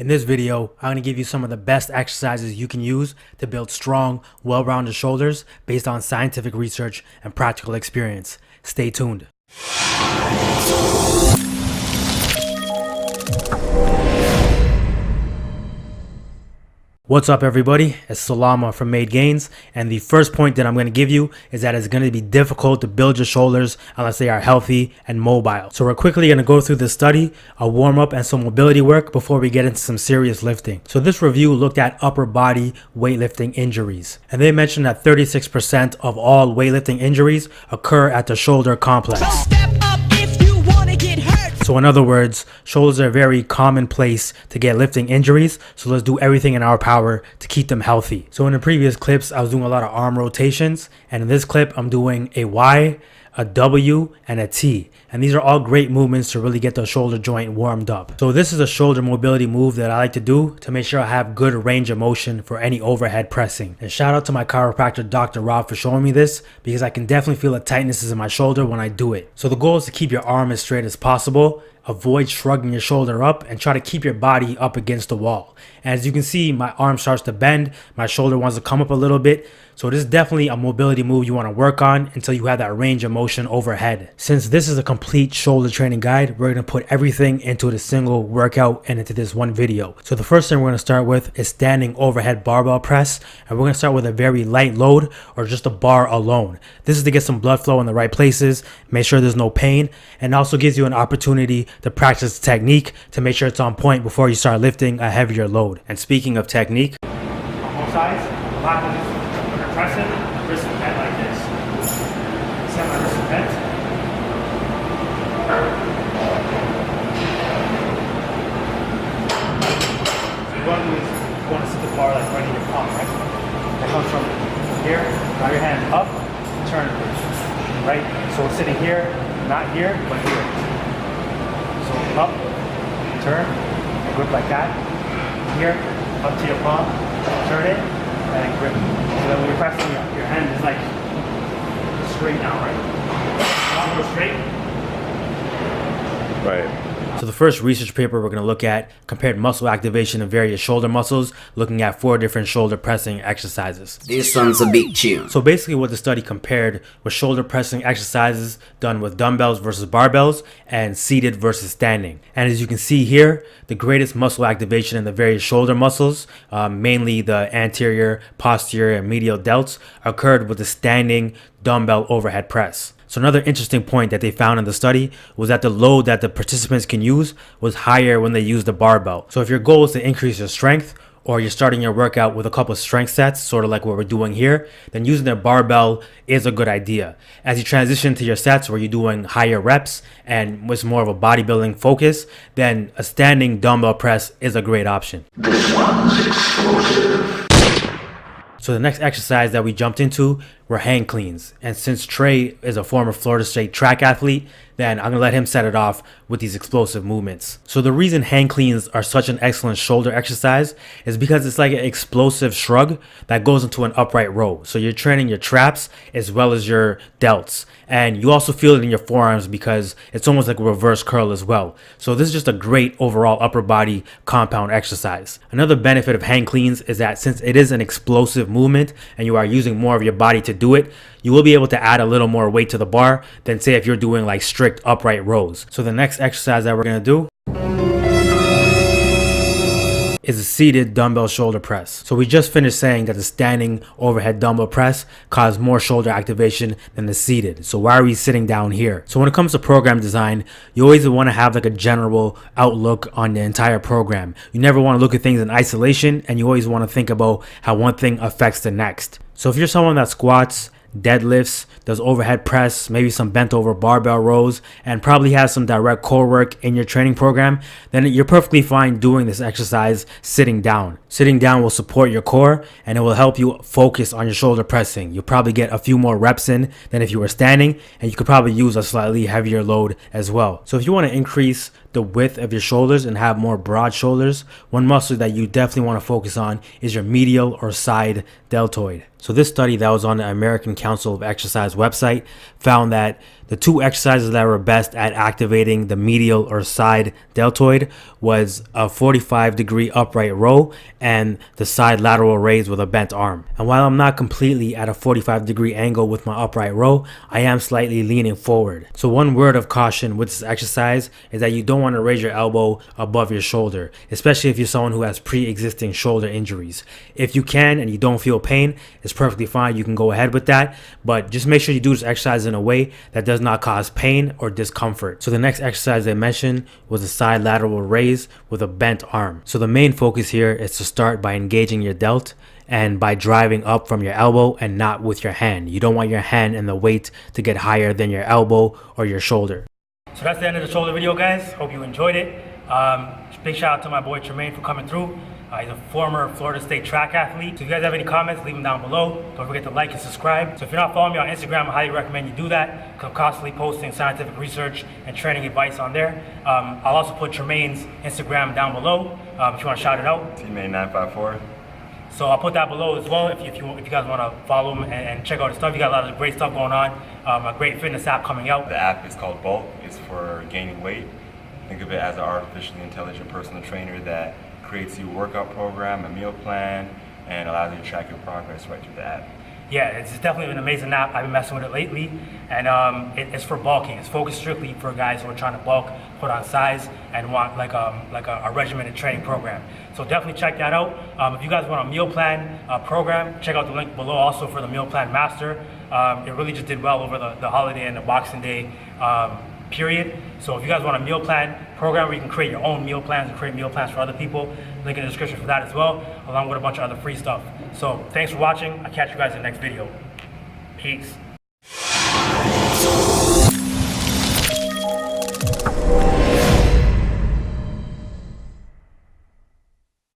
In this video, I'm going to give you some of the best exercises you can use to build strong, well-rounded shoulders based on scientific research and practical experience. Stay tuned. What's up everybody, it's Salama from Made Gains, and the first point that I'm going to give you is that it's going to be difficult to build your shoulders unless they are healthy and mobile. So we're quickly going to go through this study, a warm up and some mobility work before we get into some serious lifting. So this review looked at upper body weightlifting injuries, and they mentioned that 36% of all weightlifting injuries occur at the shoulder complex. So in other words, shoulders are a very common place to get lifting injuries, so let's do everything in our power to keep them healthy. So in the previous clips, I was doing a lot of arm rotations, and in this clip, I'm doing a Y, a W, and a T. And these are all great movements to really get the shoulder joint warmed up. So this is a shoulder mobility move that I like to do to make sure I have good range of motion for any overhead pressing. And shout out to my chiropractor, Dr. Rob, for showing me this, because I can definitely feel the tightnesses in my shoulder when I do it. So the goal is to keep your arm as straight as possible, avoid shrugging your shoulder up, and try to keep your body up against the wall. And as you can see, my arm starts to bend, my shoulder wants to come up a little bit. So this is definitely a mobility move you want to work on until you have that range of motion overhead. Since this is a complete shoulder training guide, we're going to put everything into the single workout and into this one video. So the first thing we're going to start with is standing overhead barbell press, and we're going to start with a very light load or just a bar alone. This is to get some blood flow in the right places, make sure there's no pain, and also gives you an opportunity to practice the technique to make sure it's on point before you start lifting a heavier load. And speaking of technique, on both sides, press it, wrist and bent like this. Set my wrist and bent. So you want to do is you want to sit the bar like right in your palm, right? That comes from here, now your hand up, turn, right? So it's sitting here, not here, but here. So up, turn, and grip like that. Here, up to your palm, turn it, and then grip. So then when you're pressing, your hand is like straight now, right? Not real straight. Right. So the first research paper we're going to look at compared muscle activation of various shoulder muscles, looking at 4 different shoulder pressing exercises. This one's a big tune. So basically what the study compared was shoulder pressing exercises done with dumbbells versus barbells and seated versus standing. And as you can see here, the greatest muscle activation in the various shoulder muscles, mainly the anterior, posterior, and medial delts, occurred with the standing dumbbell overhead press. So another interesting point that they found in the study was that the load that the participants can use was higher when they use the barbell. So if your goal is to increase your strength, or you're starting your workout with a couple of strength sets, sort of like what we're doing here, then using the barbell is a good idea. As you transition to your sets where you're doing higher reps and with more of a bodybuilding focus, then a standing dumbbell press is a great option. This one's explosive. So the next exercise that we jumped into were hang cleans. And since Trey is a former Florida State track athlete, then I'm going to let him set it off with these explosive movements. So the reason hang cleans are such an excellent shoulder exercise is because it's like an explosive shrug that goes into an upright row. So you're training your traps as well as your delts. And you also feel it in your forearms because it's almost like a reverse curl as well. So this is just a great overall upper body compound exercise. Another benefit of hang cleans is that since it is an explosive movement and you are using more of your body to do it, you will be able to add a little more weight to the bar than say if you're doing like strict upright rows. So the next exercise that we're going to do is a seated dumbbell shoulder press. So we just finished saying that the standing overhead dumbbell press caused more shoulder activation than the seated. So why are we sitting down here? So when it comes to program design, you always want to have like a general outlook on the entire program. You never want to look at things in isolation, and you always want to think about how one thing affects the next. So if you're someone that squats, deadlifts, does overhead press, maybe some bent over barbell rows, and probably has some direct core work in your training program, then you're perfectly fine doing this exercise sitting down. Sitting down will support your core and it will help you focus on your shoulder pressing. You'll probably get a few more reps in than if you were standing, and you could probably use a slightly heavier load as well. So if you want to increase the width of your shoulders and have more broad shoulders, one muscle that you definitely want to focus on is your medial or side deltoid. So this study that was on the American Council of Exercise website found that the two exercises that were best at activating the medial or side deltoid was a 45-degree upright row and the side lateral raise with a bent arm. And while I'm not completely at a 45-degree angle with my upright row, I am slightly leaning forward. So one word of caution with this exercise is that you don't want to raise your elbow above your shoulder, especially if you're someone who has pre-existing shoulder injuries. If you can and you don't feel pain, it's perfectly fine. You can go ahead with that, but just make sure you do this exercise in a way that does not cause pain or discomfort. So the next exercise I mentioned was a side lateral raise with a bent arm. So the main focus here is to start by engaging your delt and by driving up from your elbow and not with your hand. You don't want your hand and the weight to get higher than your elbow or your shoulder. So that's the end of the shoulder video, guys. Hope you enjoyed it. Big shout out to my boy Tremaine for coming through. He's a former Florida State track athlete. So if you guys have any comments, leave them down below. Don't forget to like and subscribe. So if you're not following me on Instagram, I highly recommend you do that, because I'm constantly posting scientific research and training advice on there. I'll also put Tremaine's Instagram down below if you want to shout it out. Teammate954. So I'll put that below as well if you guys want to follow him and check out his stuff. You got a lot of great stuff going on. A great fitness app coming out. The app is called Bulk. It's for gaining weight. Think of it as an artificially intelligent personal trainer that creates you a workout program, a meal plan, and allows you to track your progress right through the app. Yeah, it's definitely an amazing app. I've been messing with it lately, and it's for bulking. It's focused strictly for guys who are trying to bulk, put on size, and want like a regimented training program. So definitely check that out. If you guys want a meal plan program, check out the link below also for the Meal Plan Master. It really just did well over the holiday and the Boxing Day period. So if you guys want a meal plan program where you can create your own meal plans and create meal plans for other people, link in the description for that as well, along with a bunch of other free stuff. So thanks for watching. I'll catch you guys in the next video. Peace.